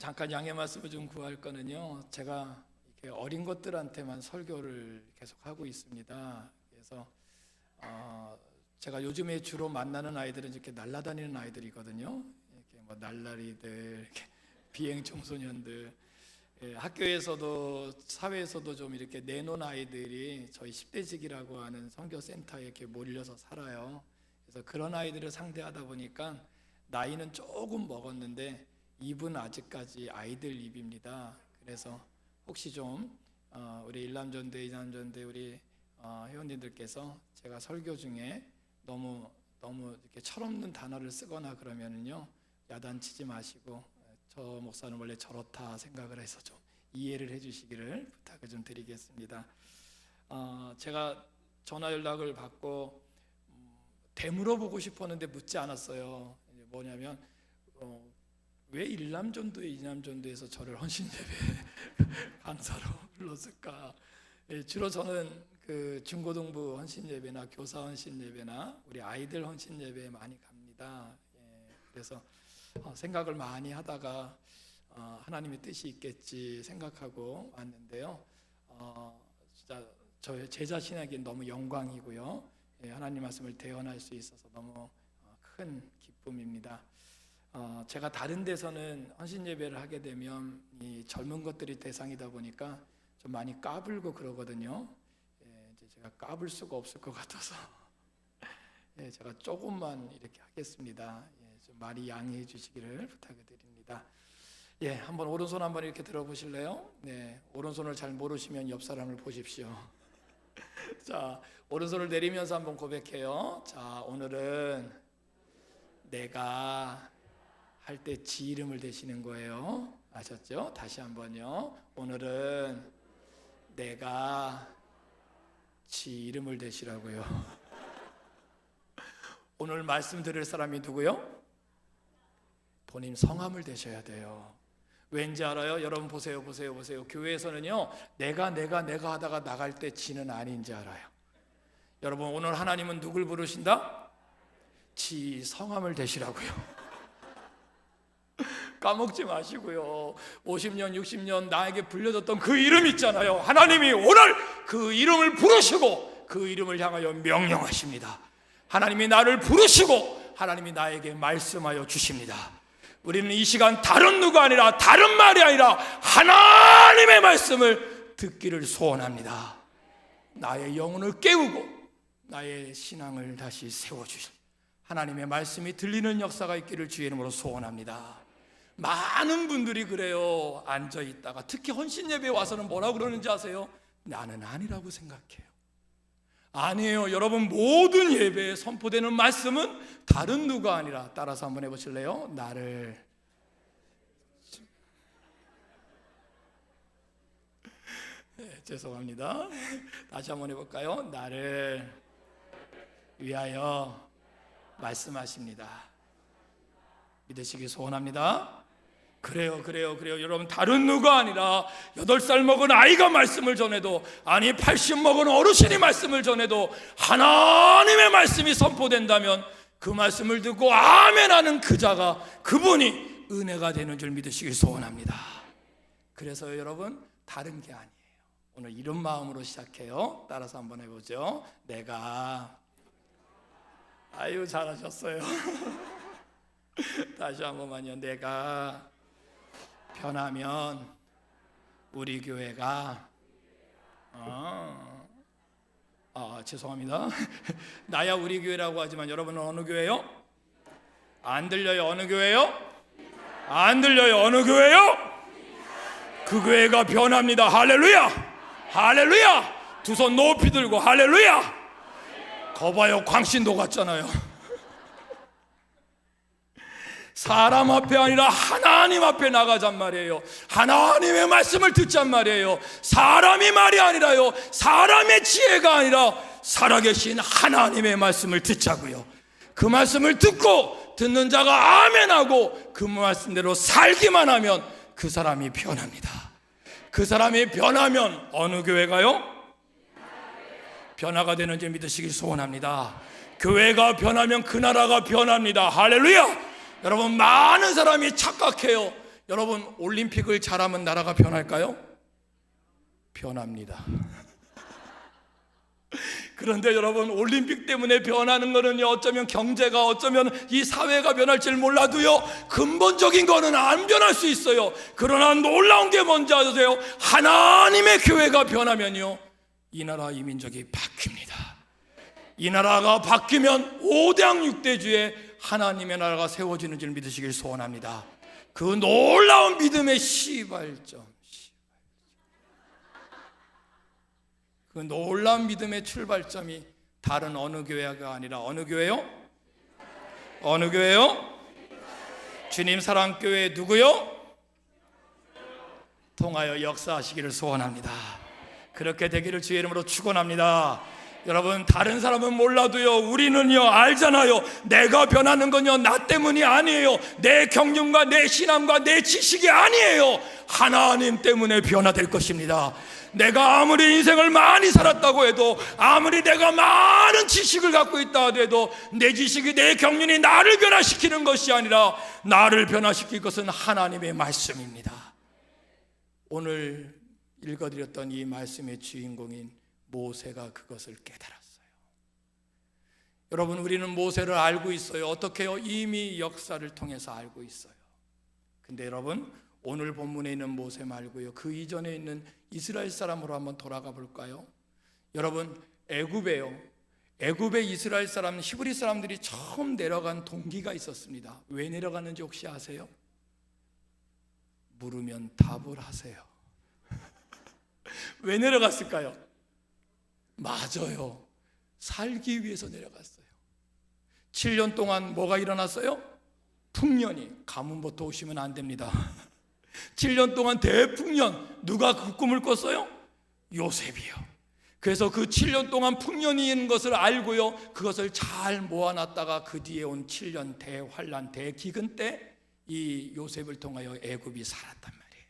잠깐 양해 말씀을 좀 구할 거는요, 제가 이렇게 어린 것들한테만 설교를 계속 하고 있습니다. 그래서 제가 요즘에 주로 만나는 아이들은 이렇게 날아다니는 아이들이거든요. 이렇게 뭐 날라리들, 이렇게 비행 청소년들, 학교에서도 사회에서도 좀 이렇게 내놓은 아이들이 저희 10대직이라고 하는 선교센터에 이렇게 몰려서 살아요. 그래서 그런 아이들을 상대하다 보니까 나이는 조금 먹었는데 입은 아직까지 아이들 입입니다. 그래서 혹시 좀 우리 일남전대, 이남전대 우리 회원님들께서 제가 설교 중에 너무 이렇게 철없는 단어를 쓰거나 그러면은요, 야단치지 마시고 저 목사는 원래 저렇다 생각을 해서 좀 이해를 해주시기를 부탁을 좀 드리겠습니다. 제가 전화 연락을 받고 되물어보고 싶었는데 묻지 않았어요. 뭐냐면 왜 일남전도회, 이남전도회에서 저를 헌신예배 강사로 불렀을까? 주로 저는 그 중고등부 헌신예배나 교사 헌신예배나 우리 아이들 헌신예배에 많이 갑니다. 그래서 생각을 많이 하다가 하나님의 뜻이 있겠지 생각하고 왔는데요. 진짜 제 자신에게 너무 영광이고요. 하나님 말씀을 대언할 수 있어서 너무 큰 기쁨입니다. 제가 다른 데서는 헌신 예배를 하게 되면 이 젊은 것들이 대상이다 보니까 좀 많이 까불고 그러거든요. 이제 제가 까불 수가 없을 것 같아서 제가 조금만 이렇게 하겠습니다. 좀 많이 양해해 주시기를 부탁을 드립니다. 한번 오른손 한번 이렇게 들어보실래요? 오른손을 잘 모르시면 옆 사람을 보십시오. 자, 오른손을 내리면서 한번 고백해요. 자, 오늘은 내가 할 때 지 이름을 대시는 거예요. 아셨죠? 다시 한번요. 오늘은 내가 지 이름을 대시라고요. 오늘 말씀 들을 사람이 누구요? 본인 성함을 대셔야 돼요. 왠지 알아요? 여러분 보세요. 교회에서는요, 내가 하다가 나갈 때 지는 아닌지 알아요. 여러분, 오늘 하나님은 누굴 부르신다? 지 성함을 대시라고요. 까먹지 마시고요. 50년, 60년 나에게 불려졌던 그 이름 있잖아요. 하나님이 오늘 그 이름을 부르시고 그 이름을 향하여 명령하십니다. 하나님이 나를 부르시고 하나님이 나에게 말씀하여 주십니다. 우리는 이 시간 다른 누가 아니라, 다른 말이 아니라 하나님의 말씀을 듣기를 소원합니다. 나의 영혼을 깨우고 나의 신앙을 다시 세워주실 하나님의 말씀이 들리는 역사가 있기를 주의 이름으로 소원합니다. 많은 분들이 그래요. 앉아있다가 특히 헌신예배에 와서는 뭐라고 그러는지 아세요? 나는 아니라고 생각해요. 아니에요. 여러분, 모든 예배에 선포되는 말씀은 다른 누가 아니라, 따라서 한번 해보실래요? 나를. 죄송합니다. 다시 한번 해볼까요? 나를 위하여 말씀하십니다. 믿으시기 소원합니다. 그래요. 여러분, 다른 누가 아니라 8살 먹은 아이가 말씀을 전해도, 아니 80 먹은 어르신이 말씀을 전해도 하나님의 말씀이 선포된다면 그 말씀을 듣고 아멘 하는 그 자가, 그분이 은혜가 되는 줄 믿으시길 소원합니다. 그래서 여러분, 다른 게 아니에요. 오늘 이런 마음으로 시작해요. 따라서 한번 해보죠. 내가. 아유, 잘하셨어요. 다시 한 번만요. 내가 변하면 우리 교회가 죄송합니다. 나야 우리 교회라고 하지만 여러분은 어느 교회요? 안 들려요? 어느 교회요? 안 들려요? 어느 교회요? 그 교회가 변합니다. 할렐루야. 두 손 높이 들고 할렐루야. 거봐요, 광신도 같잖아요. 사람 앞에 아니라 하나님 앞에 나가잔 말이에요. 하나님의 말씀을 듣잔 말이에요. 사람이 말이 아니라요, 사람의 지혜가 아니라 살아계신 하나님의 말씀을 듣자고요. 그 말씀을 듣고 듣는 자가 아멘하고 그 말씀대로 살기만 하면 그 사람이 변합니다. 그 사람이 변하면 어느 교회가요? 변화가 되는 줄 믿으시길 소원합니다. 교회가 변하면 그 나라가 변합니다. 할렐루야. 여러분, 많은 사람이 착각해요. 여러분, 올림픽을 잘하면 나라가 변할까요? 변합니다. 그런데 여러분, 올림픽 때문에 변하는 거는요, 어쩌면 경제가, 어쩌면 이 사회가 변할지를 몰라도요, 근본적인 거는 안 변할 수 있어요. 그러나 놀라운 게 뭔지 아세요? 하나님의 교회가 변하면요, 이 나라, 이 민족이 바뀝니다. 이 나라가 바뀌면 5대양 6대주에 하나님의 나라가 세워지는 줄 믿으시길 소원합니다. 그 놀라운 믿음의 시발점, 그 놀라운 믿음의 출발점이 다른 어느 교회가 아니라 어느 교회요? 어느 교회요? 주님 사랑교회 누구요? 통하여 역사하시기를 소원합니다. 그렇게 되기를 주의 이름으로 축원합니다. 여러분, 다른 사람은 몰라도요, 우리는요 알잖아요. 내가 변하는 건요 나 때문이 아니에요. 내 경륜과 내 신앙과 내 지식이 아니에요. 하나님 때문에 변화될 것입니다. 내가 아무리 인생을 많이 살았다고 해도, 아무리 내가 많은 지식을 갖고 있다 하더라도 내 지식이, 내 경륜이 나를 변화시키는 것이 아니라 나를 변화시킬 것은 하나님의 말씀입니다. 오늘 읽어드렸던 이 말씀의 주인공인 모세가 그것을 깨달았어요. 여러분, 우리는 모세를 알고 있어요. 어떻게요? 이미 역사를 통해서 알고 있어요. 근데 여러분, 오늘 본문에 있는 모세 말고요, 그 이전에 있는 이스라엘 사람으로 한번 돌아가 볼까요? 여러분, 애굽에 이스라엘 사람, 히브리 사람들이 처음 내려간 동기가 있었습니다. 왜 내려갔는지 혹시 아세요? 물으면 답을 하세요. 왜 내려갔을까요? 맞아요. 살기 위해서 내려갔어요. 7년 동안 뭐가 일어났어요? 풍년이. 가문부터 오시면 안 됩니다. 7년 동안 대풍년. 누가 그 꿈을 꿨어요? 요셉이요. 그래서 그 7년 동안 풍년이 있는 것을 알고요, 그것을 잘 모아놨다가 그 뒤에 온 7년 대환란, 대기근 때 이 요셉을 통하여 애굽이 살았단 말이에요.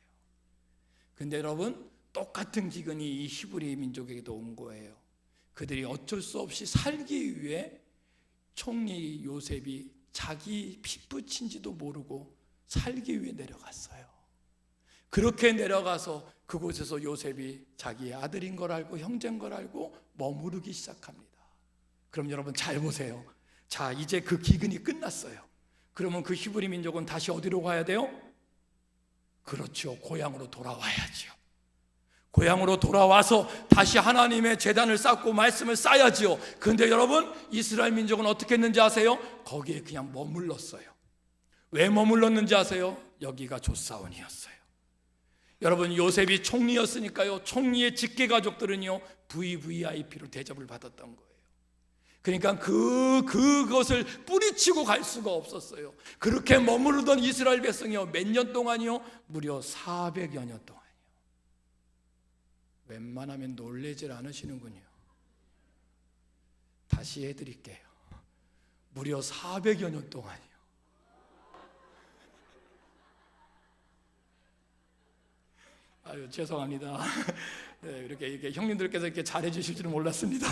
근데 여러분, 똑같은 기근이 이 히브리 민족에게도 온 거예요. 그들이 어쩔 수 없이 살기 위해 총리 요셉이 자기 피부친지도 모르고 살기 위해 내려갔어요. 그렇게 내려가서 그곳에서 요셉이 자기의 아들인 걸 알고 형제인 걸 알고 머무르기 시작합니다. 그럼 여러분 잘 보세요. 자, 이제 그 기근이 끝났어요. 그러면 그 히브리 민족은 다시 어디로 가야 돼요? 그렇죠, 고향으로 돌아와야죠. 고향으로 돌아와서 다시 하나님의 제단을 쌓고 말씀을 쌓아야지요. 그런데 여러분, 이스라엘 민족은 어떻게 했는지 아세요? 거기에 그냥 머물렀어요. 왜 머물렀는지 아세요? 여기가 조사원이었어요. 여러분, 요셉이 총리였으니까요, 총리의 직계 가족들은요 VVIP로 대접을 받았던 거예요. 그러니까 그것을 뿌리치고 갈 수가 없었어요. 그렇게 머무르던 이스라엘 백성이요, 몇 년 동안이요? 무려 400여 년 동안. 웬만하면 놀라질 않으시는군요. 다시 해드릴게요. 무려 400여 년 동안이요. 아유, 죄송합니다. 네, 이렇게 형님들께서 이렇게 잘해주실 줄은 몰랐습니다.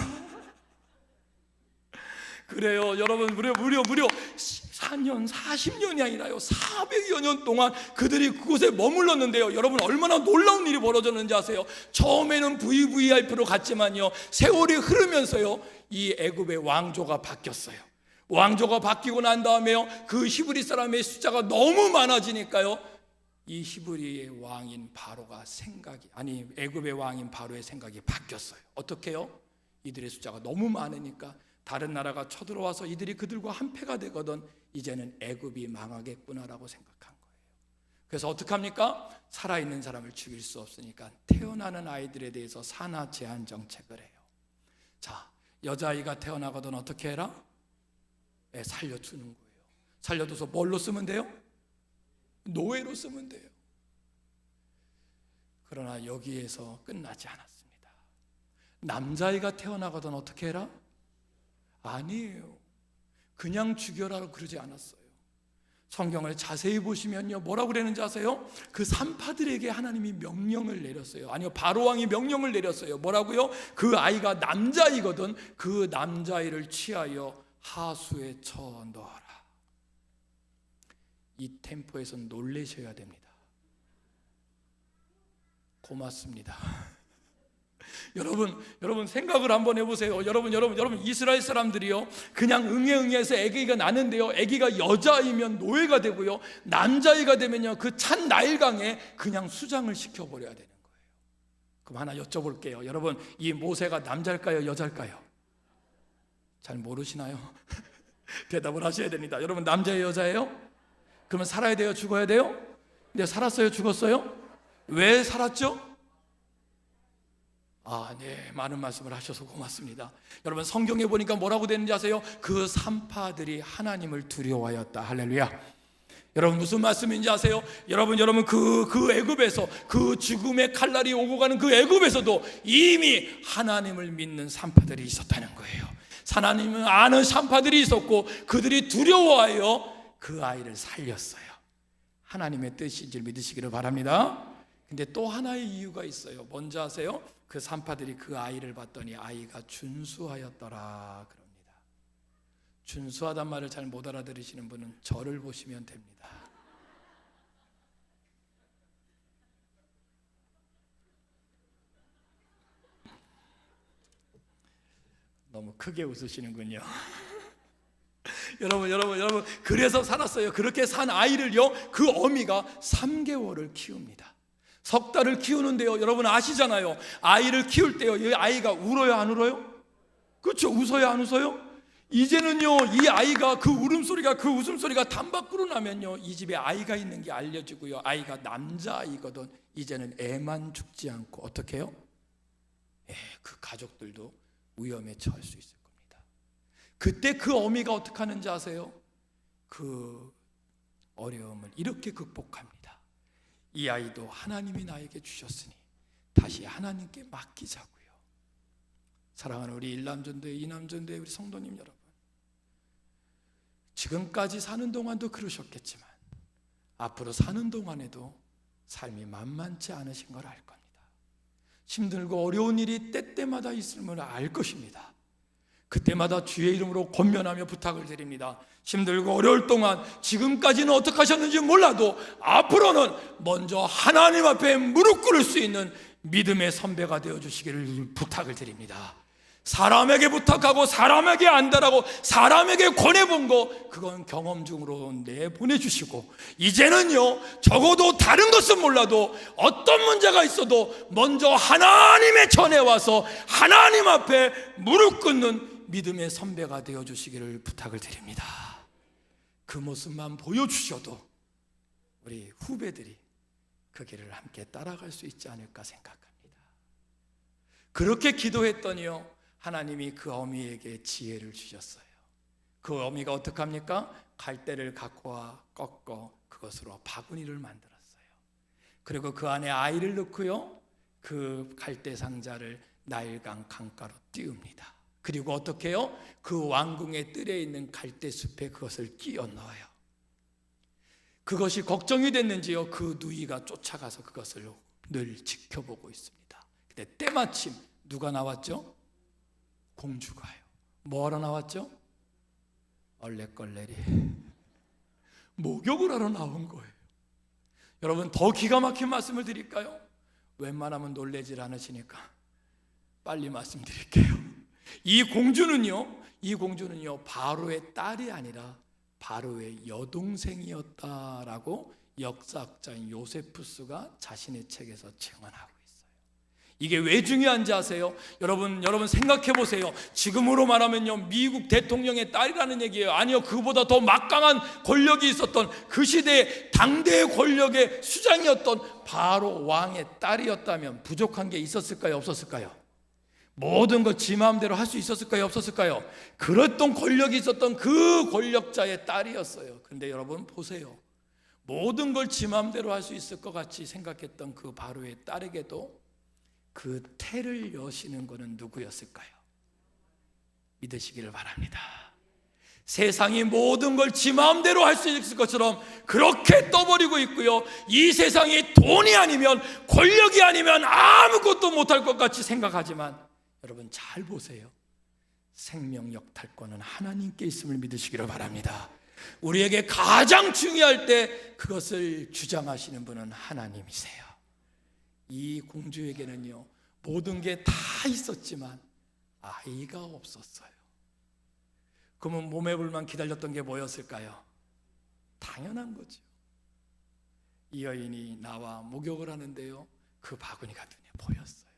그래요, 여러분, 무려 4년, 40년이 아니라요, 400여 년 동안 그들이 그곳에 머물렀는데요, 여러분, 얼마나 놀라운 일이 벌어졌는지 아세요? 처음에는 VVIP로 갔지만요, 세월이 흐르면서요, 이 애굽의 왕조가 바뀌었어요. 왕조가 바뀌고 난 다음에요, 그 히브리 사람의 숫자가 너무 많아지니까요, 이 히브리의 왕인 바로가 애굽의 왕인 바로의 생각이 바뀌었어요. 어떻게요? 이들의 숫자가 너무 많으니까 다른 나라가 쳐들어와서 이들이 그들과 한패가 되거든 이제는 애굽이 망하겠구나라고 생각한 거예요. 그래서 어떡합니까? 살아있는 사람을 죽일 수 없으니까 태어나는 아이들에 대해서 산하 제한 정책을 해요. 자, 여자아이가 태어나거든 어떻게 해라? 살려주는 거예요. 살려둬서 뭘로 쓰면 돼요? 노예로 쓰면 돼요. 그러나 여기에서 끝나지 않았습니다. 남자아이가 태어나거든 어떻게 해라? 아니에요. 그냥 죽여라고 그러지 않았어요. 성경을 자세히 보시면요, 뭐라고 그랬는지 아세요? 그 산파들에게 하나님이 명령을 내렸어요. 아니요, 바로왕이 명령을 내렸어요. 뭐라고요? 그 아이가 남자이거든 그 남자아이를 취하여 하수에 쳐 넣어라. 이 템포에서 놀라셔야 됩니다. 고맙습니다. 여러분 생각을 한번 해보세요. 여러분 이스라엘 사람들이요, 그냥 응애응애해서 아기가 나는데요, 아기가 여자이면 노예가 되고요, 남자아이가 되면요 그 찬 나일강에 그냥 수장을 시켜버려야 되는 거예요. 그럼 하나 여쭤볼게요. 여러분, 이 모세가 남자일까요, 여자일까요? 잘 모르시나요? 대답을 하셔야 됩니다. 여러분, 남자예요, 여자예요? 그러면 살아야 돼요, 죽어야 돼요? 근데 살았어요, 죽었어요? 왜 살았죠? 네, 많은 말씀을 하셔서 고맙습니다. 여러분, 성경에 보니까 뭐라고 되는지 아세요? 그 산파들이 하나님을 두려워하였다. 할렐루야. 여러분, 무슨 말씀인지 아세요? 여러분 그 애굽에서, 그 죽음의 칼날이 오고 가는 그 애굽에서도 이미 하나님을 믿는 산파들이 있었다는 거예요. 하나님을 아는 산파들이 있었고, 그들이 두려워하여 그 아이를 살렸어요. 하나님의 뜻인 줄 믿으시기를 바랍니다. 근데 또 하나의 이유가 있어요. 뭔지 아세요? 그 산파들이 그 아이를 봤더니 아이가 준수하였더라 그럽니다. 준수하단 말을 잘 못 알아들으시는 분은 저를 보시면 됩니다. 너무 크게 웃으시는군요. 여러분, 그래서 살았어요. 그렇게 산 아이를요, 그 어미가 3개월을 키웁니다. 석 달을 키우는데요, 여러분 아시잖아요. 아이를 키울 때요, 이 아이가 울어요, 안 울어요? 그렇죠, 웃어요, 안 웃어요? 이제는요, 이 아이가 그 웃음소리가 담 밖으로 나면요, 이 집에 아이가 있는 게 알려지고요, 아이가 남자아이거든. 이제는 애만 죽지 않고 어떻게 해요? 그 가족들도 위험에 처할 수 있을 겁니다. 그때 그 어미가 어떻게 하는지 아세요? 그 어려움을 이렇게 극복합니다. 이 아이도 하나님이 나에게 주셨으니 다시 하나님께 맡기자고요. 사랑하는 우리 일남전도회, 이남전도회 우리 성도님 여러분, 지금까지 사는 동안도 그러셨겠지만 앞으로 사는 동안에도 삶이 만만치 않으신 걸 알 겁니다. 힘들고 어려운 일이 때때마다 있음을 알 것입니다. 그때마다 주의 이름으로 권면하며 부탁을 드립니다. 힘들고 어려울 동안 지금까지는 어떻게 하셨는지 몰라도 앞으로는 먼저 하나님 앞에 무릎 꿇을 수 있는 믿음의 선배가 되어주시기를 부탁을 드립니다. 사람에게 부탁하고 사람에게 안다라고 사람에게 권해본 거, 그건 경험 중으로 내보내주시고, 이제는요 적어도 다른 것은 몰라도 어떤 문제가 있어도 먼저 하나님의 전에 와서 하나님 앞에 무릎 꿇는 믿음의 선배가 되어주시기를 부탁을 드립니다. 그 모습만 보여주셔도 우리 후배들이 그 길을 함께 따라갈 수 있지 않을까 생각합니다. 그렇게 기도했더니요, 하나님이 그 어미에게 지혜를 주셨어요. 그 어미가 어떻게 합니까? 갈대를 갖고 와 꺾어 그것으로 바구니를 만들었어요. 그리고 그 안에 아이를 넣고요, 그 갈대 상자를 나일강 강가로 띄웁니다. 그리고 어떻게 해요? 그 왕궁의 뜰에 있는 갈대 숲에 그것을 끼워 넣어요. 그것이 걱정이 됐는지요, 그 누이가 쫓아가서 그것을 늘 지켜보고 있습니다. 근데 때마침 누가 나왔죠? 공주가요. 뭐하러 나왔죠? 얼레걸레리 목욕을 하러 나온 거예요. 여러분, 더 기가 막힌 말씀을 드릴까요? 웬만하면 놀래질 않으시니까 빨리 말씀드릴게요. 이 공주는요 바로의 딸이 아니라 바로의 여동생이었다라고 역사학자인 요세푸스가 자신의 책에서 증언하고 있어요. 이게 왜 중요한지 아세요? 여러분 생각해 보세요. 지금으로 말하면요, 미국 대통령의 딸이라는 얘기예요. 아니요, 그보다 더 막강한 권력이 있었던 그 시대의 당대의 권력의 수장이었던 바로 왕의 딸이었다면 부족한 게 있었을까요, 없었을까요? 모든 걸 지 마음대로 할 수 있었을까요, 없었을까요? 그랬던 권력이 있었던 그 권력자의 딸이었어요. 근데 여러분 보세요. 모든 걸 지 마음대로 할 수 있을 것 같이 생각했던 그 바로의 딸에게도 그 태를 여시는 것은 누구였을까요? 믿으시기를 바랍니다. 세상이 모든 걸 지 마음대로 할 수 있을 것처럼 그렇게 떠버리고 있고요, 이 세상이 돈이 아니면 권력이 아니면 아무것도 못할 것 같이 생각하지만, 여러분 잘 보세요. 생명 역탈권은 하나님께 있음을 믿으시기를 바랍니다. 우리에게 가장 중요할 때 그것을 주장하시는 분은 하나님이세요. 이 공주에게는요, 모든 게 다 있었지만 아이가 없었어요. 그러면 몸에 불만 기다렸던 게 뭐였을까요? 당연한 거죠. 이 여인이 나와 목욕을 하는데요, 그 바구니가 눈에 보였어요.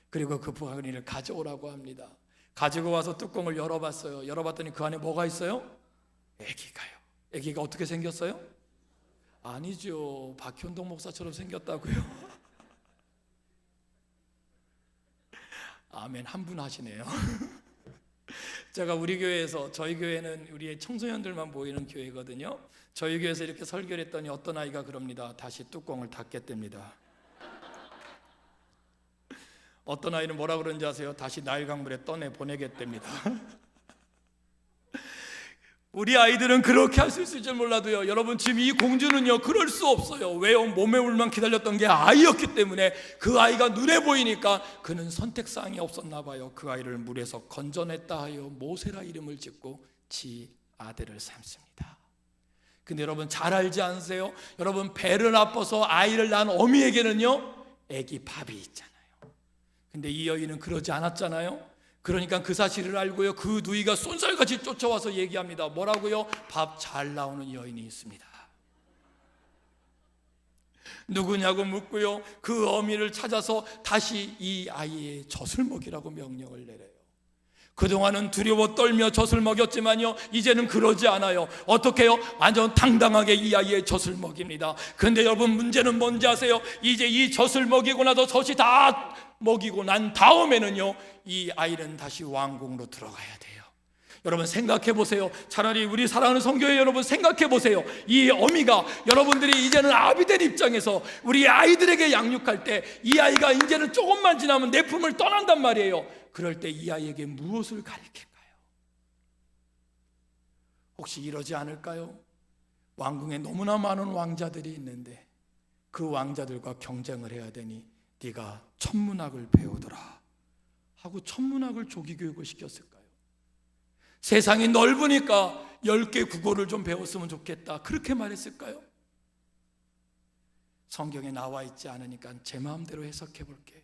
그리고 그 바구니를 가져오라고 합니다. 가지고 와서 뚜껑을 열어봤어요. 열어봤더니 그 안에 뭐가 있어요? 아기가요. 아기가 어떻게 생겼어요? 아니죠, 박현동 목사처럼 생겼다고요. 아멘, 한 분 하시네요. 제가 우리 교회에서, 저희 교회는 우리의 청소년들만 모이는 교회거든요. 저희 교회에서 이렇게 설교를 했더니 어떤 아이가 그럽니다. 다시 뚜껑을 닫겠답니다. 어떤 아이는 뭐라 그러는지 아세요? 다시 나일 강물에 떠내 보내겠답니다. 우리 아이들은 그렇게 할 수 있을 줄 몰라도요, 여러분, 지금 이 공주는요 그럴 수 없어요. 왜요? 몸에 울만 기다렸던 게 아이였기 때문에 그 아이가 눈에 보이니까 그는 선택사항이 없었나 봐요. 그 아이를 물에서 건져냈다 하여 모세라 이름을 짓고 지 아들을 삼습니다. 근데 여러분 잘 알지 않으세요? 여러분, 배를 아파서 아이를 낳은 어미에게는요 애기 밥이 있잖아요. 근데 이 여인은 그러지 않았잖아요. 그러니까 그 사실을 알고요, 그 누이가 쏜살같이 쫓아와서 얘기합니다. 뭐라고요? 밥 잘 나오는 여인이 있습니다. 누구냐고 묻고요, 그 어미를 찾아서 다시 이 아이의 젖을 먹이라고 명령을 내려요. 그동안은 두려워 떨며 젖을 먹였지만요, 이제는 그러지 않아요. 어떻게 해요? 완전 당당하게 이 아이의 젖을 먹입니다. 그런데 여러분, 문제는 뭔지 아세요? 이제 이 젖을 먹이고 나서 젖이 다 먹이고 난 다음에는요, 이 아이는 다시 왕궁으로 들어가야 돼요. 여러분 생각해 보세요. 차라리 우리 사랑하는 성교회 여러분 생각해 보세요. 이 어미가, 여러분들이 이제는 아비된 입장에서 우리 아이들에게 양육할 때 이 아이가 이제는 조금만 지나면 내 품을 떠난단 말이에요. 그럴 때 이 아이에게 무엇을 가르칠까요? 혹시 이러지 않을까요? 왕궁에 너무나 많은 왕자들이 있는데 그 왕자들과 경쟁을 해야 되니 네가 천문학을 배우더라 하고 천문학을 조기교육을 시켰을까요? 세상이 넓으니까 10개 국어를 좀 배웠으면 좋겠다, 그렇게 말했을까요? 성경에 나와 있지 않으니까 제 마음대로 해석해 볼게요.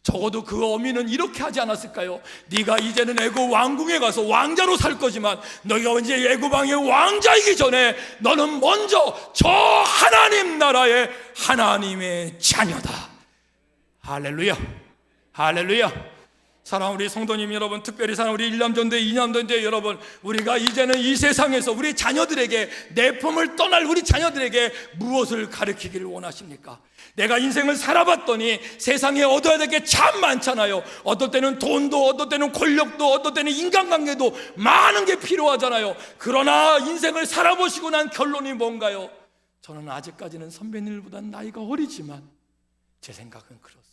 적어도 그 어미는 이렇게 하지 않았을까요? 네가 이제는 애굽 왕궁에 가서 왕자로 살 거지만 너희가 이제 애굽 왕의 왕자이기 전에 너는 먼저 저 하나님 나라의 하나님의 자녀다. 할렐루야, 할렐루야. 사랑하는 우리 성도님 여러분, 특별히 사랑하는 우리 1남전대 2남전대 여러분, 우리가 이제는 이 세상에서 우리 자녀들에게, 내 품을 떠날 우리 자녀들에게 무엇을 가르치기를 원하십니까? 내가 인생을 살아봤더니 세상에 얻어야 될 게 참 많잖아요. 어떨 때는 돈도, 어떨 때는 권력도, 어떨 때는 인간관계도 많은 게 필요하잖아요. 그러나 인생을 살아보시고 난 결론이 뭔가요? 저는 아직까지는 선배님들보다는 나이가 어리지만 제 생각은 그렇습니다.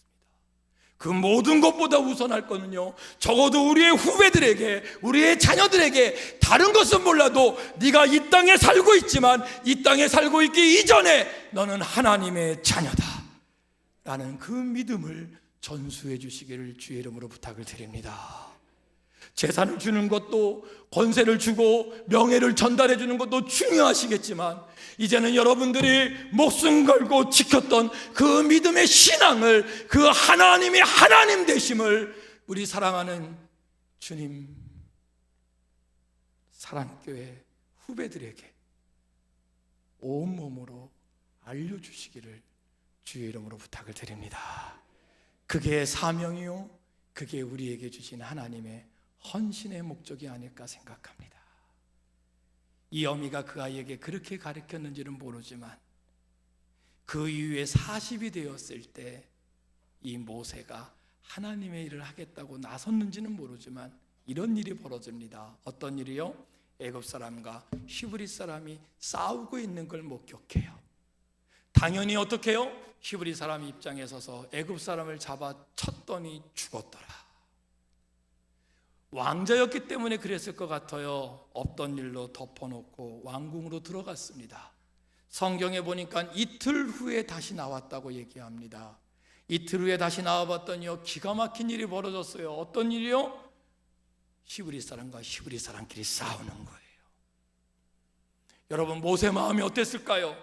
그 모든 것보다 우선할 거는요, 적어도 우리의 후배들에게, 우리의 자녀들에게 다른 것은 몰라도 네가 이 땅에 살고 있지만 이 땅에 살고 있기 이전에 너는 하나님의 자녀다 라는 그 믿음을 전수해 주시기를 주의 이름으로 부탁을 드립니다. 재산을 주는 것도, 권세를 주고 명예를 전달해 주는 것도 중요하시겠지만 이제는 여러분들이 목숨 걸고 지켰던 그 믿음의 신앙을, 그 하나님의 하나님 되심을 우리 사랑하는 주님 사랑교회 후배들에게 온몸으로 알려주시기를 주의 이름으로 부탁을 드립니다. 그게 사명이요, 그게 우리에게 주신 하나님의 헌신의 목적이 아닐까 생각합니다. 이 어미가 그 아이에게 그렇게 가르쳤는지는 모르지만 그 이후에 40이 되었을 때 이 모세가 하나님의 일을 하겠다고 나섰는지는 모르지만 이런 일이 벌어집니다. 어떤 일이요? 애굽 사람과 히브리 사람이 싸우고 있는 걸 목격해요. 당연히 어떻게 해요? 히브리 사람 입장에 서서 애굽 사람을 잡아 쳤더니 죽었더라. 왕자였기 때문에 그랬을 것 같아요. 없던 일로 덮어놓고 왕궁으로 들어갔습니다. 성경에 보니까 이틀 후에 다시 나왔다고 얘기합니다. 이틀 후에 다시 나와봤더니요, 기가 막힌 일이 벌어졌어요. 어떤 일이요? 히브리 사람과 히브리 사람끼리 싸우는 거예요. 여러분, 모세 마음이 어땠을까요?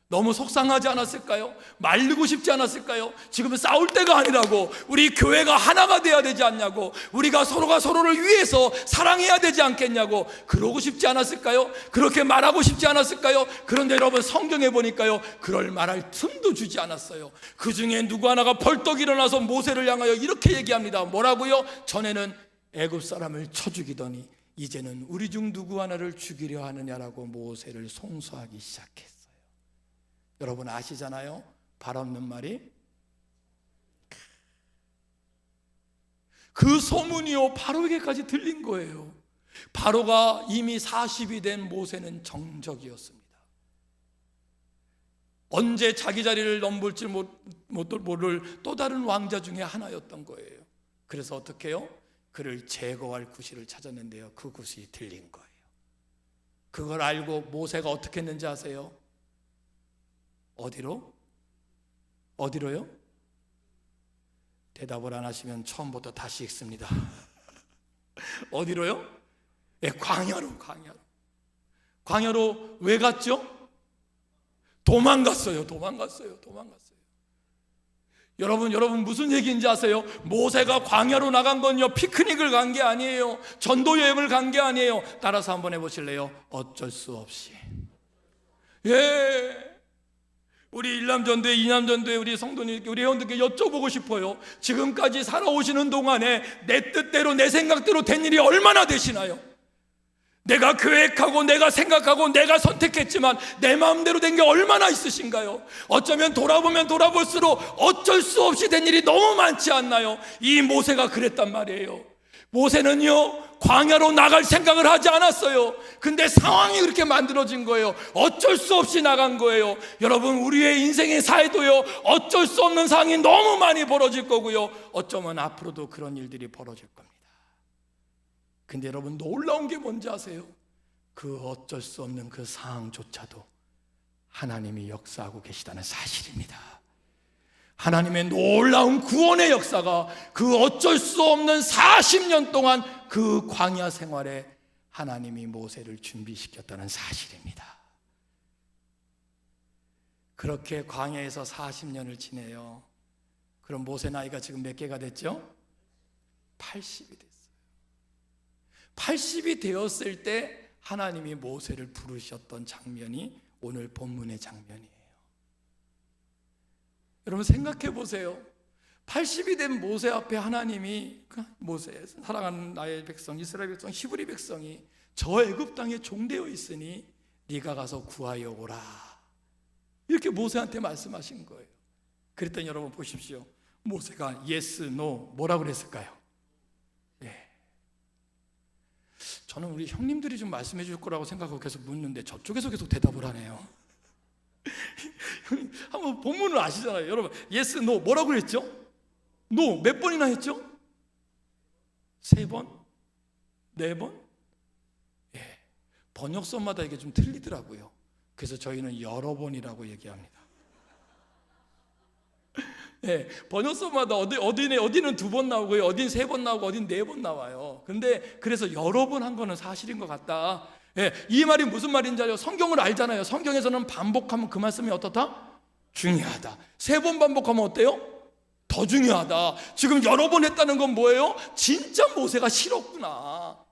너무 속상하지 않았을까요? 말리고 싶지 않았을까요? 지금은 싸울 때가 아니라고, 우리 교회가 하나가 돼야 되지 않냐고, 우리가 서로가 서로를 위해서 사랑해야 되지 않겠냐고 그러고 싶지 않았을까요? 그렇게 말하고 싶지 않았을까요? 그런데 여러분, 성경에 보니까요, 그럴 말할 틈도 주지 않았어요. 그 중에 누구 하나가 벌떡 일어나서 모세를 향하여 이렇게 얘기합니다. 뭐라고요? 전에는 애굽 사람을 쳐 죽이더니 이제는 우리 중 누구 하나를 죽이려 하느냐라고 모세를 송수하기 시작했어요. 여러분 아시잖아요? 발 없는 말이, 그 소문이요 바로에게까지 들린 거예요. 바로가 이미 40이 된 모세는 정적이었습니다. 언제 자기 자리를 넘볼지 모를 또 다른 왕자 중에 하나였던 거예요. 그래서 어떻게 해요? 그를 제거할 구실을 찾았는데요, 그 구실이 들린 거예요. 그걸 알고 모세가 어떻게 했는지 아세요? 어디로요? 대답을 안 하시면 처음부터 다시 읽습니다. 어디로요? 네, 광야로 왜 갔죠? 도망갔어요. 여러분 무슨 얘기인지 아세요? 모세가 광야로 나간 건요, 피크닉을 간 게 아니에요. 전도 여행을 간 게 아니에요. 따라서 한번 해보실래요? 어쩔 수 없이. 우리 일남전도회, 이남전도회 우리 성도님께, 우리 회원들께 여쭤보고 싶어요. 지금까지 살아오시는 동안에 내 뜻대로 내 생각대로 된 일이 얼마나 되시나요? 내가 계획하고 내가 생각하고 내가 선택했지만 내 마음대로 된 게 얼마나 있으신가요? 어쩌면 돌아보면 돌아볼수록 어쩔 수 없이 된 일이 너무 많지 않나요? 이 모세가 그랬단 말이에요. 모세는요, 광야로 나갈 생각을 하지 않았어요. 근데 상황이 그렇게 만들어진 거예요. 어쩔 수 없이 나간 거예요. 여러분, 우리의 인생의 사회도요, 어쩔 수 없는 상황이 너무 많이 벌어질 거고요, 어쩌면 앞으로도 그런 일들이 벌어질 겁니다. 근데 여러분, 놀라운 게 뭔지 아세요? 그 어쩔 수 없는 그 상황조차도 하나님이 역사하고 계시다는 사실입니다. 하나님의 놀라운 구원의 역사가 그 어쩔 수 없는 40년 동안 그 광야 생활에 하나님이 모세를 준비시켰다는 사실입니다. 그렇게 광야에서 40년을 지내요. 그럼 모세 나이가 지금 몇 개가 됐죠? 80이 됐어요. 80이 되었을 때 하나님이 모세를 부르셨던 장면이 오늘 본문의 장면이에요. 여러분 생각해 보세요. 80이 된 모세 앞에 하나님이, 모세, 사랑하는 나의 백성, 이스라엘 백성, 히브리 백성이 저 애굽 땅에 종되어 있으니 네가 가서 구하여 오라, 이렇게 모세한테 말씀하신 거예요. 그랬더니 여러분 보십시오. 모세가 yes, no 뭐라고 그랬을까요? 저는 우리 형님들이 좀 말씀해 줄 거라고 생각하고 계속 묻는데 저쪽에서 계속 대답을 하네요. 한번 본문을 아시잖아요. 여러분, yes, no 뭐라고 그랬죠? no 몇 번이나 했죠? 3번? 4번? 번역서마다 이게 좀 틀리더라고요. 그래서 저희는 여러 번이라고 얘기합니다. 번역서마다 어디는 2번 나오고요, 어딘 3번 나오고, 어딘 4번 나와요. 근데 그래서 여러 번 한 거는 사실인 것 같다. 이 말이 무슨 말인지 알아요? 성경을 알잖아요. 성경에서는 반복하면 그 말씀이 어떻다? 중요하다. 3번 반복하면 어때요? 더 중요하다. 지금 여러 번 했다는 건 뭐예요? 진짜 모세가 싫었구나.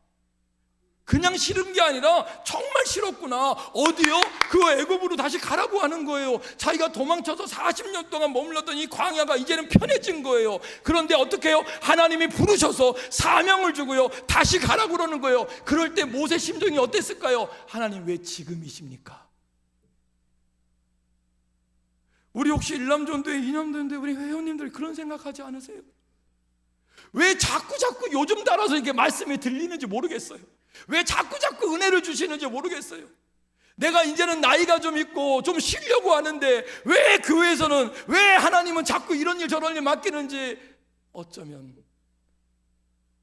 그냥 싫은 게 아니라 정말 싫었구나. 어디요? 그 애굽으로 다시 가라고 하는 거예요. 자기가 도망쳐서 40년 동안 머물렀던 이 광야가 이제는 편해진 거예요. 그런데 어떻게 해요? 하나님이 부르셔서 사명을 주고요, 다시 가라고 그러는 거예요. 그럴 때 모세 심정이 어땠을까요? 하나님 왜 지금이십니까? 우리 혹시 일남전도회, 이남전도회 우리 회원님들 그런 생각하지 않으세요? 왜 자꾸 요즘 따라서 이게 말씀이 들리는지 모르겠어요. 왜 자꾸 은혜를 주시는지 모르겠어요. 내가 이제는 나이가 좀 있고 좀 쉬려고 하는데 왜 교회에서는, 왜 하나님은 자꾸 이런 일 저런 일 맡기는지 어쩌면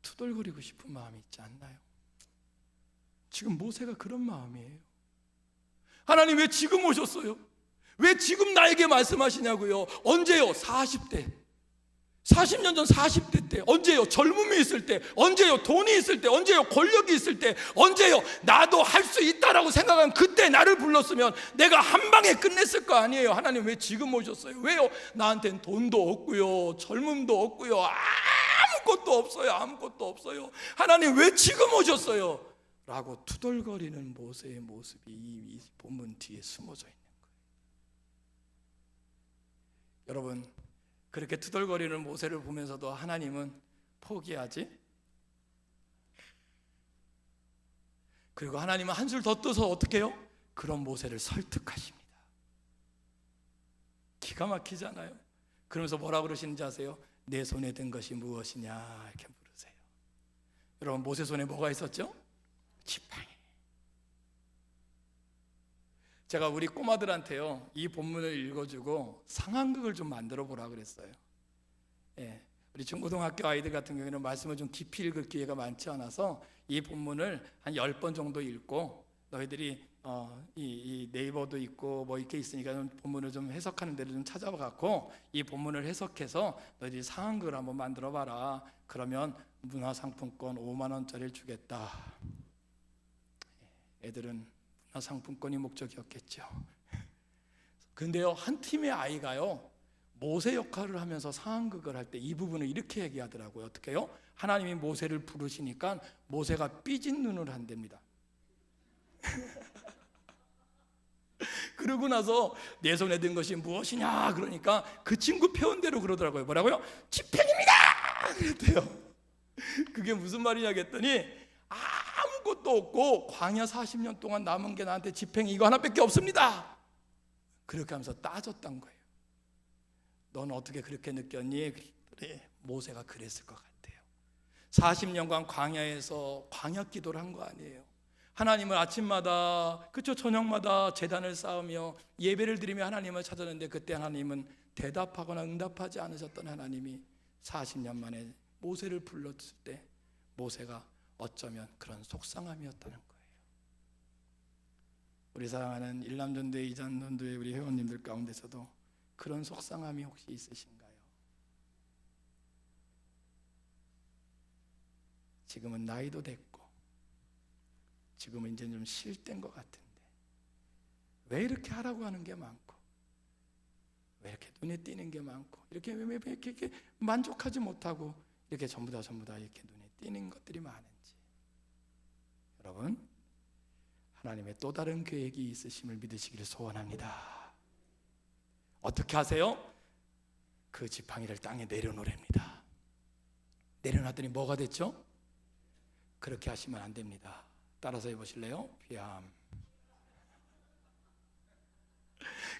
투덜거리고 싶은 마음이 있지 않나요? 지금 모세가 그런 마음이에요. 하나님 왜 지금 오셨어요? 왜 지금 나에게 말씀하시냐고요? 언제요? 40대. 40년 전 40대 때 언제요? 젊음이 있을 때 언제요? 돈이 있을 때 언제요? 권력이 있을 때 언제요? 나도 할 수 있다라고 생각한 그때 나를 불렀으면 내가 한 방에 끝냈을 거 아니에요. 하나님 왜 지금 오셨어요? 왜요? 나한테는 돈도 없고요, 젊음도 없고요, 아무것도 없어요. 아무것도 없어요. 하나님 왜 지금 오셨어요? 라고 투덜거리는 모세의 모습이 이 본문 뒤에 숨어져 있는 거예요. 여러분, 그렇게 투덜거리는 모세를 보면서도 하나님은 포기하지? 그리고 하나님은 한술 더 떠서 어떻게 해요? 그런 모세를 설득하십니다. 기가 막히잖아요. 그러면서 뭐라 그러시는지 아세요? 내 손에 든 것이 무엇이냐 이렇게 물으세요. 여러분, 모세 손에 뭐가 있었죠? 지팡이. 제가 우리 꼬마들한테요, 이 본문을 읽어주고 상황극을 좀 만들어 보라 그랬어요. 예, 우리 중고등학교 아이들 같은 경우에는 말씀을 좀 깊이 읽을 기회가 많지 않아서 이 본문을 한 10번 정도 읽고, 너희들이 이 네이버도 있고 뭐 이렇게 있으니까 좀 본문을 좀 해석하는 데를 좀 찾아봐 갖고 이 본문을 해석해서 너희들이 상황극을 한번 만들어 봐라. 그러면 문화상품권 5만 원짜리를 주겠다. 애들은 문화상품권이 목적이었겠죠. 근데요, 한 팀의 아이가요, 모세 역할을 하면서 상황극을 할 때 이 부분을 이렇게 얘기하더라고요. 어떻게 해요? 하나님이 모세를 부르시니까 모세가 삐진 눈을 한답니다. 그러고 나서 내 손에 든 것이 무엇이냐 그러니까 그 친구 표현대로 그러더라고요. 뭐라고요? 지팡이입니다 그랬대요. 그게 무슨 말이냐 했더니, 아무것도 없고 광야 40년 동안 남은 게 나한테 지팡이 이거 하나밖에 없습니다. 그렇게 하면서 따졌던 거예요. 넌 어떻게 그렇게 느꼈니? 그래, 모세가 그랬을 것 같아요. 40년간 광야에서 광야 기도를 한 거 아니에요. 하나님을 아침마다, 그쵸, 저녁마다 제단을 쌓으며 예배를 드리며 하나님을 찾았는데, 그때 하나님은 대답하거나 응답하지 않으셨던 하나님이 40년 만에 모세를 불렀을 때 모세가 어쩌면 그런 속상함이었다는 거예요. 우리 사랑하는 일남전도회, 이장전도회 우리 회원님들 가운데서도 그런 속상함이 혹시 있으신가요? 지금은 나이도 됐고 지금은 이제 좀 쉴 때인 것 같은데 왜 이렇게 하라고 하는 게 많고, 왜 이렇게 눈에 띄는 게 많고, 왜 이렇게 만족하지 못하고 이렇게 전부 다 이렇게 눈에 띄는 것들이 많은지, 여러분, 하나님의 또 다른 계획이 있으심을 믿으시기를 소원합니다. 어떻게 하세요? 그 지팡이를 땅에 내려놓으랍니다. 내려놨더니 뭐가 됐죠? 그렇게 하시면 안 됩니다. 따라서 해보실래요? 뱀.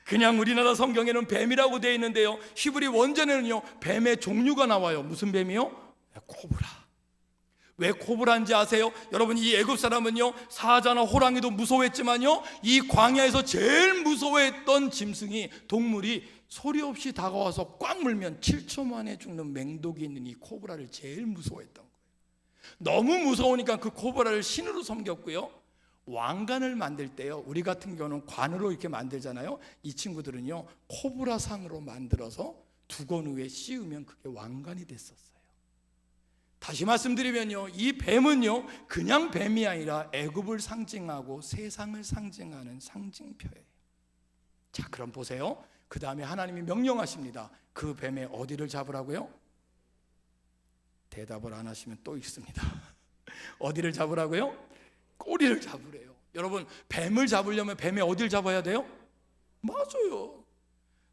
그냥 우리나라 성경에는 뱀이라고 되어 있는데요, 히브리 원전에는요 뱀의 종류가 나와요. 무슨 뱀이요? 코브라. 왜 코브라인지 아세요? 여러분, 이 애굽 사람은요 사자나 호랑이도 무서워했지만요, 이 광야에서 제일 무서워했던 짐승이, 동물이 소리 없이 다가와서 꽉 물면 7초 만에 죽는 맹독이 있는 이 코브라를 제일 무서워했던 거예요. 너무 무서우니까 그 코브라를 신으로 섬겼고요, 왕관을 만들 때요, 우리 같은 경우는 관으로 이렇게 만들잖아요. 이 친구들은요 코브라 상으로 만들어서 두건 위에 씌우면 그게 왕관이 됐었어요. 다시 말씀드리면요, 이 뱀은요 그냥 뱀이 아니라 애굽을 상징하고 세상을 상징하는 상징표예요. 자, 그럼 보세요. 그 다음에 하나님이 명령하십니다. 그 뱀의 어디를 잡으라고요? 대답을 안 하시면 또 있습니다. 어디를 잡으라고요? 꼬리를 잡으래요. 여러분, 뱀을 잡으려면 뱀의 어디를 잡아야 돼요? 맞아요.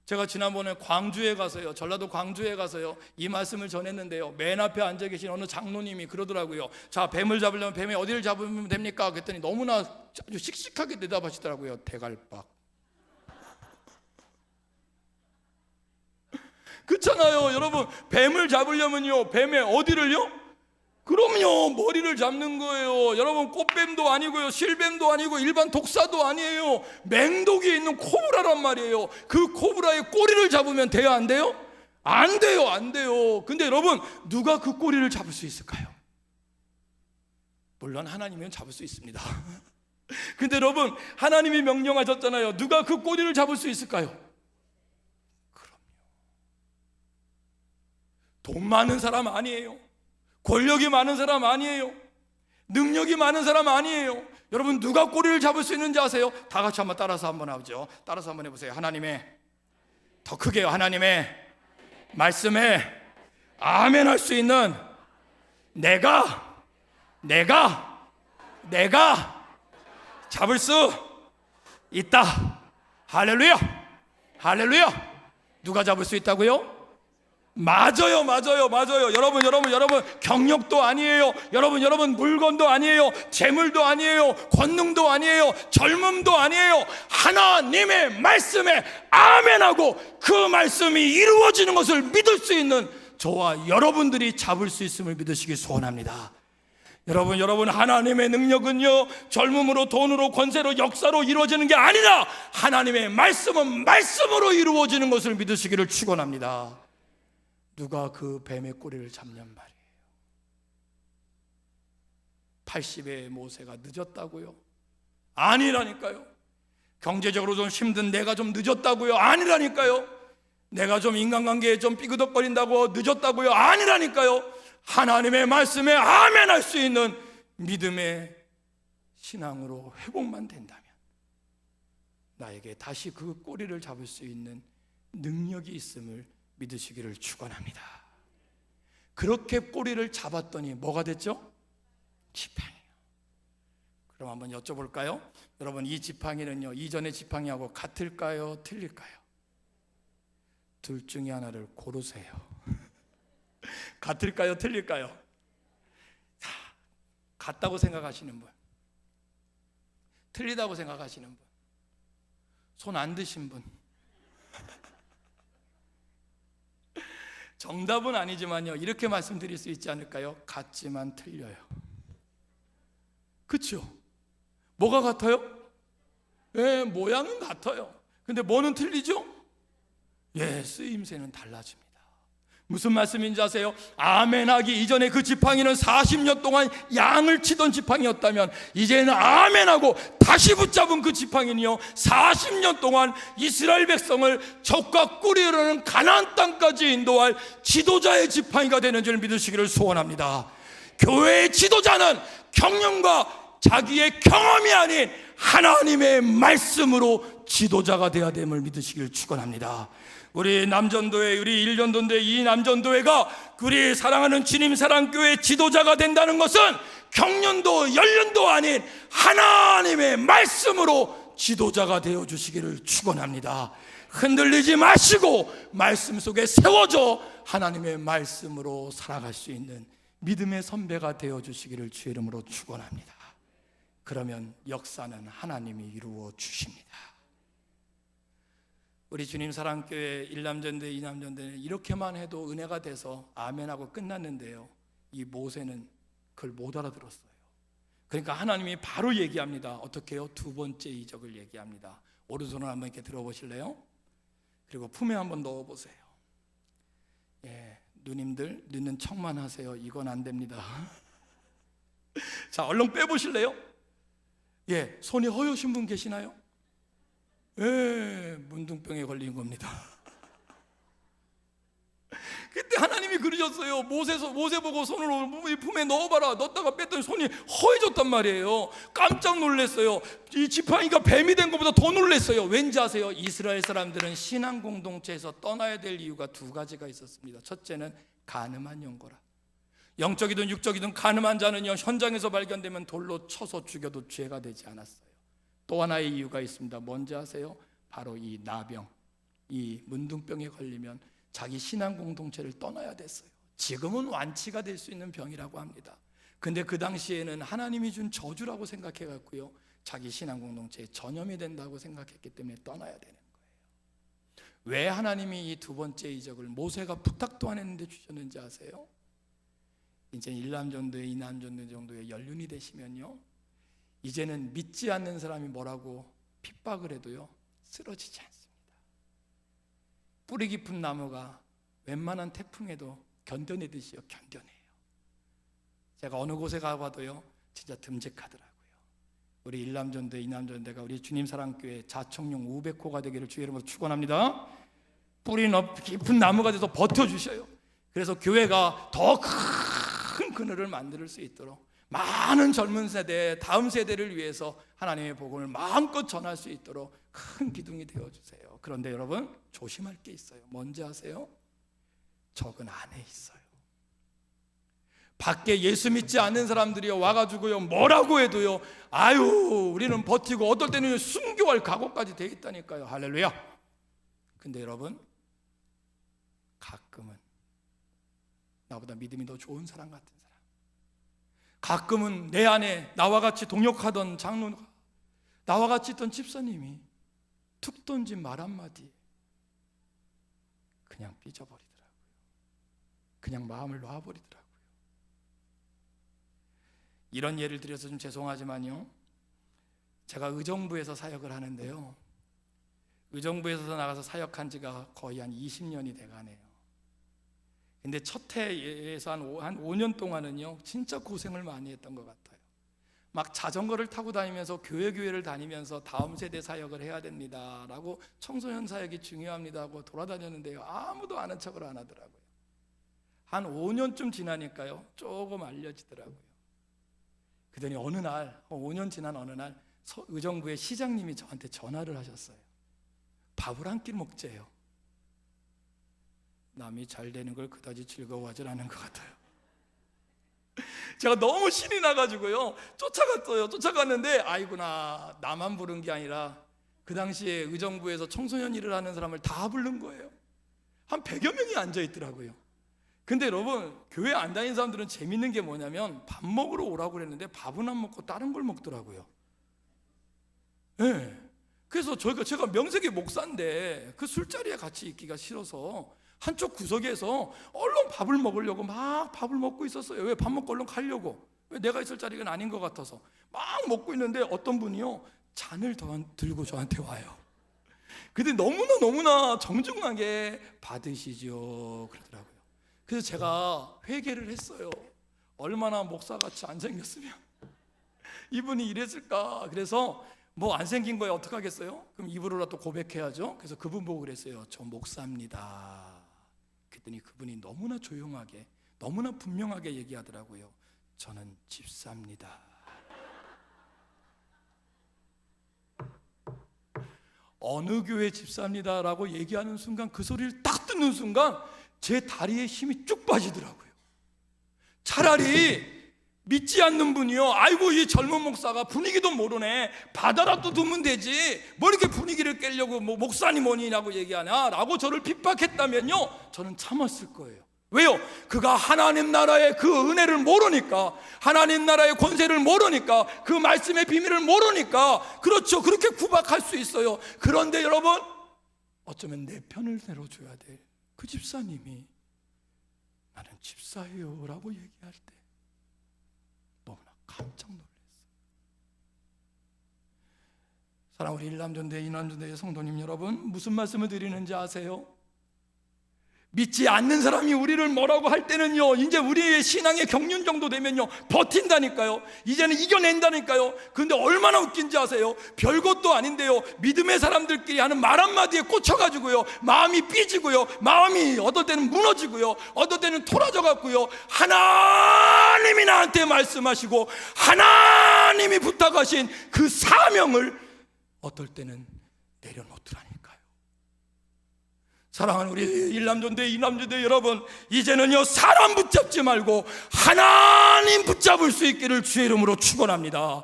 제가 지난번에 광주에 가서요, 전라도 광주에 가서요, 이 말씀을 전했는데요, 맨 앞에 앉아 계신 어느 장로님이 그러더라고요. 자, 뱀을 잡으려면 뱀의 어디를 잡으면 됩니까? 그랬더니 너무나 아주 씩씩하게 대답하시더라고요. 대갈박. 그렇잖아요. 여러분, 뱀을 잡으려면요 뱀의 어디를요? 그럼요 머리를 잡는 거예요. 여러분, 꽃뱀도 아니고요, 실뱀도 아니고 일반 독사도 아니에요. 맹독이 있는 코브라란 말이에요. 그 코브라의 꼬리를 잡으면 돼요, 안 돼요? 안 돼요, 안 돼요. 근데 여러분, 누가 그 꼬리를 잡을 수 있을까요? 물론 하나님이면 잡을 수 있습니다. 근데 여러분, 하나님이 명령하셨잖아요. 누가 그 꼬리를 잡을 수 있을까요? 돈 많은 사람 아니에요. 권력이 많은 사람 아니에요. 능력이 많은 사람 아니에요. 여러분, 누가 꼬리를 잡을 수 있는지 아세요? 다 같이 한번 따라서 한번 하죠. 따라서 한번 해보세요. 하나님의, 더 크게요. 하나님의 말씀에 아멘 할 수 있는 내가 잡을 수 있다. 할렐루야, 할렐루야. 누가 잡을 수 있다고요? 맞아요. 여러분, 경력도 아니에요. 여러분, 물건도 아니에요. 재물도 아니에요. 권능도 아니에요. 젊음도 아니에요. 하나님의 말씀에 아멘하고 그 말씀이 이루어지는 것을 믿을 수 있는 저와 여러분들이 잡을 수 있음을 믿으시기 소원합니다. 여러분, 하나님의 능력은요, 젊음으로, 돈으로, 권세로, 역사로 이루어지는 게 아니라 하나님의 말씀은 말씀으로 이루어지는 것을 믿으시기를 축원합니다. 누가 그 뱀의 꼬리를 잡냔 말이에요. 80의 모세가 늦었다고요? 아니라니까요. 경제적으로 좀 힘든 내가 좀 늦었다고요? 아니라니까요. 내가 좀 인간관계에 좀 삐그덕거린다고 늦었다고요? 아니라니까요. 하나님의 말씀에 아멘 할 수 있는 믿음의 신앙으로 회복만 된다면 나에게 다시 그 꼬리를 잡을 수 있는 능력이 있음을 믿으시기를 축원합니다. 그렇게 꼬리를 잡았더니 뭐가 됐죠? 지팡이요. 그럼 한번 여쭤볼까요? 여러분, 이 지팡이는요, 이전의 지팡이하고 같을까요? 틀릴까요? 둘 중에 하나를 고르세요. 같을까요? 틀릴까요? 같다고 생각하시는 분, 틀리다고 생각하시는 분, 손 안 드신 분. 정답은 아니지만요, 이렇게 말씀드릴 수 있지 않을까요? 같지만 틀려요. 그렇죠? 뭐가 같아요? 예, 모양은 같아요. 근데 뭐는 틀리죠? 예, 쓰임새는 달라집니다. 무슨 말씀인지 아세요? 아멘하기 이전에 그 지팡이는 40년 동안 양을 치던 지팡이였다면 이제는 아멘하고 다시 붙잡은 그 지팡이는요, 40년 동안 이스라엘 백성을 적과 꿀이 흐르는 가나안 땅까지 인도할 지도자의 지팡이가 되는 줄 믿으시기를 소원합니다. 교회의 지도자는 경륜과 자기의 경험이 아닌 하나님의 말씀으로 지도자가 되어야 됨을 믿으시기를 축원합니다. 우리 남전도회, 우리 1년도인데 이 남전도회가 우리 사랑하는 주님 사랑교회 지도자가 된다는 것은 경륜도 연륜도 아닌 하나님의 말씀으로 지도자가 되어주시기를 축원합니다. 흔들리지 마시고 말씀 속에 세워져 하나님의 말씀으로 살아갈 수 있는 믿음의 선배가 되어주시기를 주의 이름으로 축원합니다. 그러면 역사는 하나님이 이루어 주십니다. 우리 주님 사랑교회 1남전대 2남전대는 이렇게만 해도 은혜가 돼서 아멘하고 끝났는데요, 이 모세는 그걸 못 알아들었어요. 그러니까 하나님이 바로 얘기합니다. 어떻게 해요? 두 번째 이적을 얘기합니다. 오른손을 한번 이렇게 들어보실래요? 그리고 품에 한번 넣어보세요. 예, 누님들 늦는 척만 하세요. 이건 안 됩니다. 자, 얼른 빼보실래요? 예, 손이 허여신 분 계시나요? 예, 문둥병에 걸린 겁니다. 그때 하나님이 그러셨어요. 모세 보고 손을 품에 넣어봐라. 넣었다가 뺐더니 손이 허해졌단 말이에요. 깜짝 놀랐어요. 이 지팡이가 뱀이 된 것보다 더 놀랐어요. 왠지 아세요? 이스라엘 사람들은 신앙 공동체에서 떠나야 될 이유가 두 가지가 있었습니다. 첫째는 간음한 영거라. 영적이든 육적이든 간음한 자는요, 현장에서 발견되면 돌로 쳐서 죽여도 죄가 되지 않았어요. 또 하나의 이유가 있습니다. 뭔지 아세요? 바로 이 나병, 이 문둥병에 걸리면 자기 신앙 공동체를 떠나야 됐어요. 지금은 완치가 될 수 있는 병이라고 합니다. 근데 그 당시에는 하나님이 준 저주라고 생각해 갖고요, 자기 신앙 공동체에 전염이 된다고 생각했기 때문에 떠나야 되는 거예요. 왜 하나님이 이 두 번째 이적을 모세가 부탁도 안 했는데 주셨는지 아세요? 이제 1남전도에 2남전도 정도의 연륜이 되시면요, 이제는 믿지 않는 사람이 뭐라고 핍박을 해도요, 쓰러지지 않습니다. 뿌리 깊은 나무가 웬만한 태풍에도 견뎌내듯이요, 견뎌내요. 제가 어느 곳에 가봐도요, 진짜 듬직하더라고요. 우리 1남전도 2남전도가 우리 주님 사랑교회 자청용 500호가 되기를 주의 이름으로 축원합니다. 뿌리 깊은 나무가 돼서 버텨주셔요. 그래서 교회가 더 큰 그늘을 만들 수 있도록 많은 젊은 세대, 다음 세대를 위해서 하나님의 복음을 마음껏 전할 수 있도록 큰 기둥이 되어주세요. 그런데 여러분, 조심할 게 있어요. 뭔지 아세요? 적은 안에 있어요. 밖에 예수 믿지 않는 사람들이 와가지고요, 뭐라고 해도요, 아유, 우리는 버티고, 어떨 때는 순교할 각오까지 돼 있다니까요. 할렐루야. 근데 여러분, 가끔은 나보다 믿음이 더 좋은 사람 같은 사람, 가끔은 내 안에 나와 같이 동역하던 장로가, 나와 같이 있던 집사님이 툭 던진 말 한마디 그냥 삐져버리더라고요. 그냥 마음을 놔버리더라고요. 이런 예를 들어서 좀 죄송하지만요, 제가 의정부에서 사역을 하는데요, 의정부에서 나가서 사역한 지가 거의 한 20년이 돼가네요. 근데 첫 해에서 한 5년 동안은요, 진짜 고생을 많이 했던 것 같아요. 막 자전거를 타고 다니면서 교회를 다니면서 다음 세대 사역을 해야 됩니다 라고, 청소년 사역이 중요합니다 하고 돌아다녔는데요, 아무도 아는 척을 안 하더라고요. 한 5년쯤 지나니까요, 조금 알려지더라고요. 그러더니 어느 날, 5년 지난 어느 날 의정부의 시장님이 저한테 전화를 하셨어요. 밥을 한 끼 먹재요. 남이 잘 되는 걸 그다지 즐거워하지 않은 것 같아요. 제가 너무 신이 나가지고요, 쫓아갔어요. 쫓아갔는데 아이구나, 나만 부른 게 아니라 그 당시에 의정부에서 청소년 일을 하는 사람을 다 부른 거예요. 한 100여 명이 앉아있더라고요. 근데 여러분, 교회 안 다니는 사람들은 재밌는 게 뭐냐면, 밥 먹으러 오라고 그랬는데 밥은 안 먹고 다른 걸 먹더라고요. 네. 그래서 제가 명색이 목사인데 그 술자리에 같이 있기가 싫어서 한쪽 구석에서 얼른 밥을 먹으려고 막 밥을 먹고 있었어요. 왜? 밥 먹고 얼른 가려고. 왜? 내가 있을 자리가 아닌 것 같아서 막 먹고 있는데 어떤 분이요, 잔을 들고 저한테 와요. 근데 너무나 정중하게 받으시죠 그러더라고요. 그래서 제가 회개를 했어요. 얼마나 목사같이 안 생겼으면 이분이 이랬을까. 그래서 뭐 안 생긴 거에 어떡하겠어요? 그럼 입으로라도 고백해야죠. 그래서 그분 보고 그랬어요. 저 목사입니다. 그랬더니 그분이 너무나 조용하게, 너무나 분명하게 얘기하더라고요. 저는 집사입니다. 어느 교회 집사입니다라고 얘기하는 순간, 그 소리를 딱 듣는 순간 제 다리에 힘이 쭉 빠지더라고요. 차라리 믿지 않는 분이요, 아이고 이 젊은 목사가 분위기도 모르네, 받아라도 두면 되지, 뭐 이렇게 분위기를 깨려고 뭐 목사니 뭐니라고 얘기하냐 라고 저를 핍박했다면요, 저는 참았을 거예요. 왜요? 그가 하나님 나라의 그 은혜를 모르니까, 하나님 나라의 권세를 모르니까, 그 말씀의 비밀을 모르니까, 그렇죠, 그렇게 구박할 수 있어요. 그런데 여러분, 어쩌면 내 편을 들어줘야 돼. 그 집사님이 나는 집사예요 라고 얘기할 때 너무나 깜짝 놀랐어요. 사랑하는 우리 일남전대, 이남전대의 성도님 여러분, 무슨 말씀을 드리는지 아세요? 믿지 않는 사람이 우리를 뭐라고 할 때는요, 이제 우리의 신앙의 경륜 정도 되면요, 버틴다니까요. 이제는 이겨낸다니까요. 근데 얼마나 웃긴지 아세요? 별것도 아닌데요, 믿음의 사람들끼리 하는 말 한마디에 꽂혀가지고요, 마음이 삐지고요, 마음이 어떨 때는 무너지고요, 어떨 때는 토라져 갖고요, 하나님이 나한테 말씀하시고 하나님이 부탁하신 그 사명을 어떨 때는 내려놓더라니까요. 사랑하는 우리 일남전대, 이남전대 여러분, 이제는요, 사람 붙잡지 말고 하나님 붙잡을 수 있기를 주의 이름으로 축원합니다.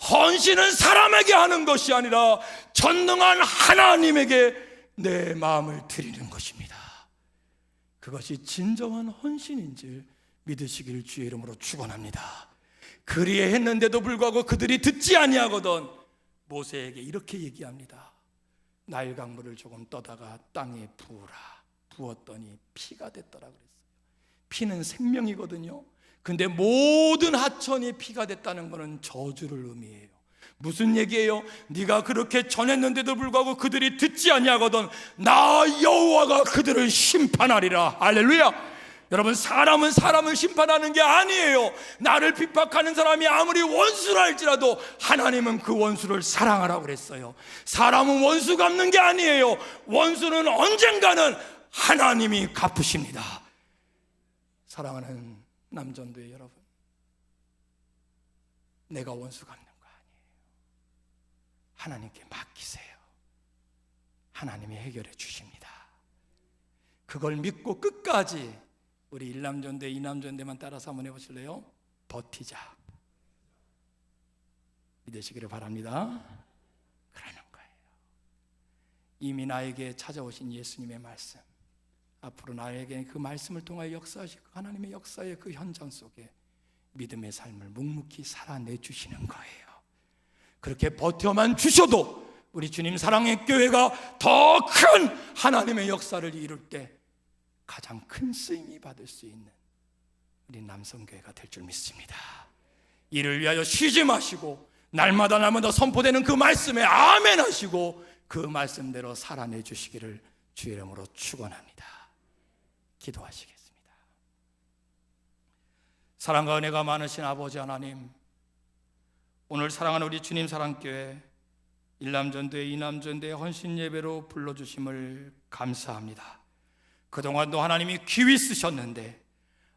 헌신은 사람에게 하는 것이 아니라 전능한 하나님에게 내 마음을 드리는 것입니다. 그것이 진정한 헌신인 줄 믿으시기를 주의 이름으로 축원합니다. 그리했는데도 불구하고 그들이 듣지 아니하거든 모세에게 이렇게 얘기합니다. 나일 강물을 조금 떠다가 땅에 부으라. 부었더니 피가 됐더라 그랬어요. 피는 생명이거든요. 근데 모든 하천이 피가 됐다는 것은 저주를 의미해요. 무슨 얘기예요? 네가 그렇게 전했는데도 불구하고 그들이 듣지 아니하거든 나 여호와가 그들을 심판하리라. 할렐루야. 여러분, 사람은 사람을 심판하는 게 아니에요. 나를 핍박하는 사람이 아무리 원수라 할지라도 하나님은 그 원수를 사랑하라고 그랬어요. 사람은 원수 갚는 게 아니에요. 원수는 언젠가는 하나님이 갚으십니다. 사랑하는 남전도의 여러분, 내가 원수 갚는 거 아니에요. 하나님께 맡기세요. 하나님이 해결해 주십니다. 그걸 믿고 끝까지 우리 1남전대, 2남전대만 따라서 한번 해보실래요? 버티자. 믿으시기를 바랍니다. 그러는 거예요. 이미 나에게 찾아오신 예수님의 말씀, 앞으로 나에게 그 말씀을 통하여 역사하시고 하나님의 역사의 그 현장 속에 믿음의 삶을 묵묵히 살아내 주시는 거예요. 그렇게 버텨만 주셔도 우리 주님 사랑의 교회가 더 큰 하나님의 역사를 이룰 때 가장 큰 쓰임이 받을 수 있는 우리 남성교회가 될 줄 믿습니다. 이를 위하여 쉬지 마시고 날마다 선포되는 그 말씀에 아멘 하시고 그 말씀대로 살아내 주시기를 주의 이름으로 축원합니다. 기도하시겠습니다. 사랑과 은혜가 많으신 아버지 하나님, 오늘 사랑하는 우리 주님 사랑교회 1남전대, 2남전대 헌신 예배로 불러주심을 감사합니다. 그동안도 하나님이 기회 쓰셨는데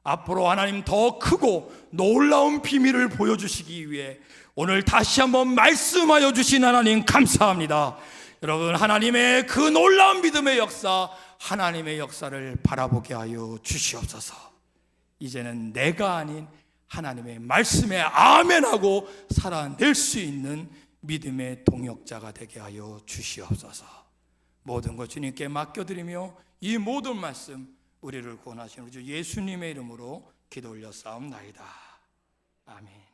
앞으로 하나님 더 크고 놀라운 비밀을 보여주시기 위해 오늘 다시 한번 말씀하여 주신 하나님 감사합니다. 여러분, 하나님의 그 놀라운 믿음의 역사, 하나님의 역사를 바라보게 하여 주시옵소서. 이제는 내가 아닌 하나님의 말씀에 아멘하고 살아낼 수 있는 믿음의 동역자가 되게 하여 주시옵소서. 모든 것 주님께 맡겨드리며 이 모든 말씀 우리를 구원하신 우리 주 예수님의 이름으로 기도 올려 싸움나이다. 아멘.